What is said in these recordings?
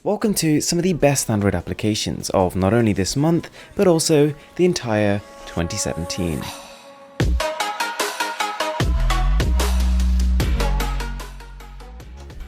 Welcome to some of the best Android applications of not only this month, but also the entire 2017.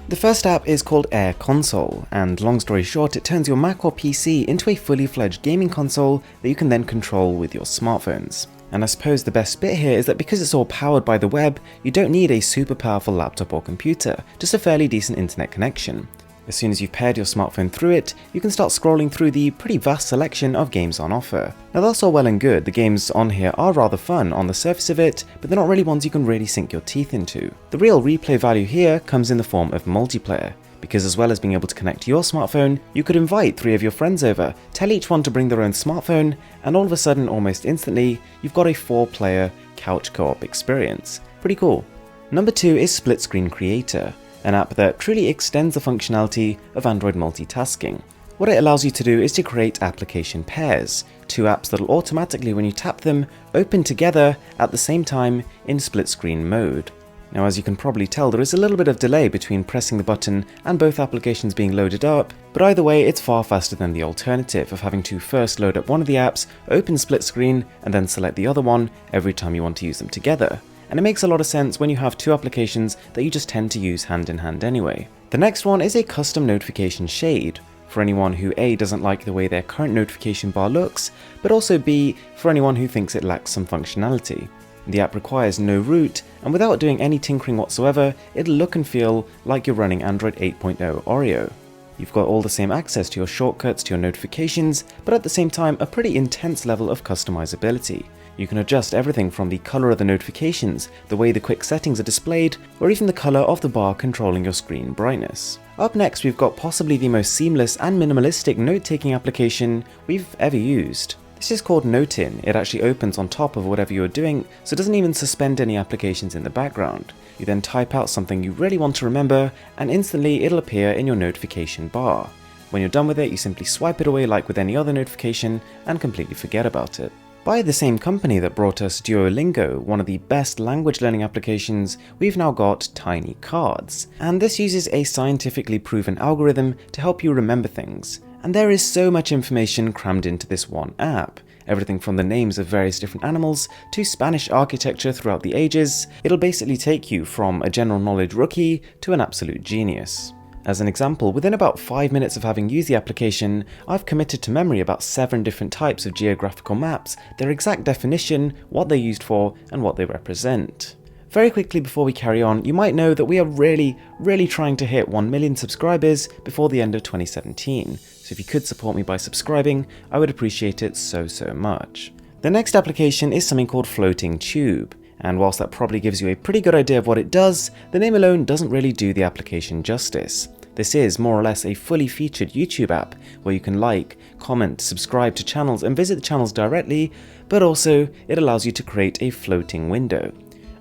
The first app is called Air Console, and long story short, it turns your Mac or PC into a fully fledged gaming console that you can then control with your smartphones. And I suppose the best bit here is that because it's all powered by the web, you don't need a super powerful laptop or computer, just a fairly decent internet connection. As soon as you've paired your smartphone through it, you can start scrolling through the pretty vast selection of games on offer. Now that's all well and good, the games on here are rather fun on the surface of it, but they're not really ones you can really sink your teeth into. The real replay value here comes in the form of multiplayer, because as well as being able to connect to your smartphone, you could invite 3 of your friends over, tell each one to bring their own smartphone, and all of a sudden, almost instantly, you've got a 4-player couch co-op experience. Pretty cool. Number 2 is Split Screen Creator, an app that truly extends the functionality of Android multitasking. What it allows you to do is to create application pairs, 2 apps that will automatically, when you tap them, open together at the same time in split screen mode. Now, as you can probably tell, there is a little bit of delay between pressing the button and both applications being loaded up, but either way it's far faster than the alternative of having to first load up one of the apps, open split screen, and then select the other one every time you want to use them together. And it makes a lot of sense when you have 2 applications that you just tend to use hand in hand anyway. The next one is a custom notification shade, for anyone who A, doesn't like the way their current notification bar looks, but also B, for anyone who thinks it lacks some functionality. The app requires no root, and without doing any tinkering whatsoever, it'll look and feel like you're running Android 8.0 Oreo. You've got all the same access to your shortcuts, to your notifications, but at the same time a pretty intense level of customizability. You can adjust everything from the color of the notifications, the way the quick settings are displayed, or even the color of the bar controlling your screen brightness. Up next, we've got possibly the most seamless and minimalistic note-taking application we've ever used. This is called Note-In. It actually opens on top of whatever you're doing, so it doesn't even suspend any applications in the background. You then type out something you really want to remember, and instantly it'll appear in your notification bar. When you're done with it, you simply swipe it away like with any other notification and completely forget about it. By the same company that brought us Duolingo, one of the best language learning applications, we've now got Tiny Cards. And this uses a scientifically proven algorithm to help you remember things. And there is so much information crammed into this one app. Everything from the names of various different animals to Spanish architecture throughout the ages. It'll basically take you from a general knowledge rookie to an absolute genius. As an example, within about 5 minutes of having used the application, I've committed to memory about 7 different types of geographical maps, their exact definition, what they're used for, and what they represent. Very quickly before we carry on, you might know that we are really trying to hit 1 million subscribers before the end of 2017, so if you could support me by subscribing, I would appreciate it so much. The next application is something called Floating Tube. And whilst that probably gives you a pretty good idea of what it does, the name alone doesn't really do the application justice. This is more or less a fully featured YouTube app where you can like, comment, subscribe to channels and visit the channels directly, but also it allows you to create a floating window.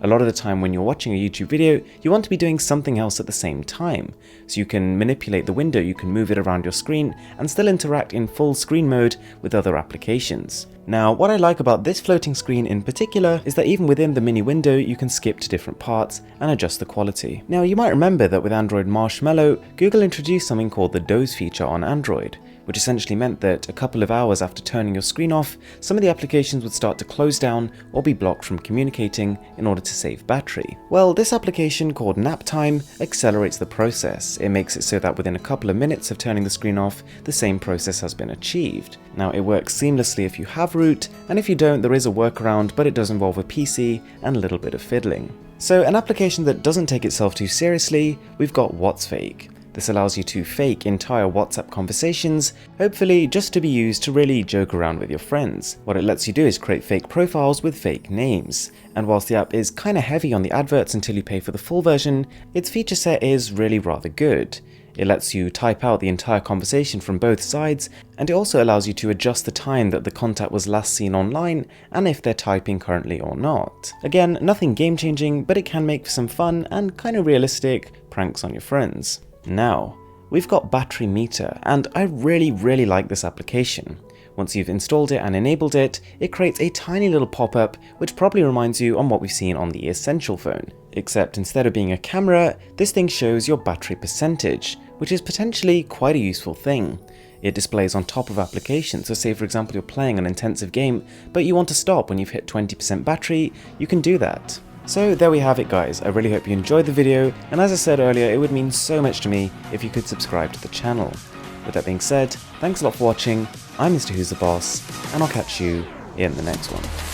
A lot of the time when you're watching a YouTube video, you want to be doing something else at the same time. So you can manipulate the window, you can move it around your screen and still interact in full screen mode with other applications. Now, what I like about this floating screen in particular is that even within the mini window, you can skip to different parts and adjust the quality. Now, you might remember that with Android Marshmallow, Google introduced something called the Doze feature on Android, which essentially meant that a couple of hours after turning your screen off, some of the applications would start to close down or be blocked from communicating in order to save battery. Well, this application called Nap Time accelerates the process. It makes it so that within a couple of minutes of turning the screen off, the same process has been achieved. Now, it works seamlessly if you have root, and if you don't, there is a workaround, but it does involve a PC and a little bit of fiddling. So, an application that doesn't take itself too seriously, we've got What's Fake. This allows you to fake entire WhatsApp conversations, hopefully just to be used to really joke around with your friends. What it lets you do is create fake profiles with fake names. And whilst the app is kinda heavy on the adverts until you pay for the full version, its feature set is really rather good. It lets you type out the entire conversation from both sides, and it also allows you to adjust the time that the contact was last seen online and if they're typing currently or not. Again, nothing game-changing, but it can make for some fun and kinda realistic pranks on your friends. Now, we've got Battery Meter, and I really like this application. Once you've installed it and enabled it, it creates a tiny little pop-up which probably reminds you on what we've seen on the Essential phone. Except instead of being a camera, this thing shows your battery percentage, which is potentially quite a useful thing. It displays on top of applications, so say for example you're playing an intensive game, but you want to stop when you've hit 20% battery, you can do that. So there we have it guys, I really hope you enjoyed the video, and as I said earlier, it would mean so much to me if you could subscribe to the channel. With that being said, thanks a lot for watching, I'm Mr. Who's the Boss, and I'll catch you in the next one.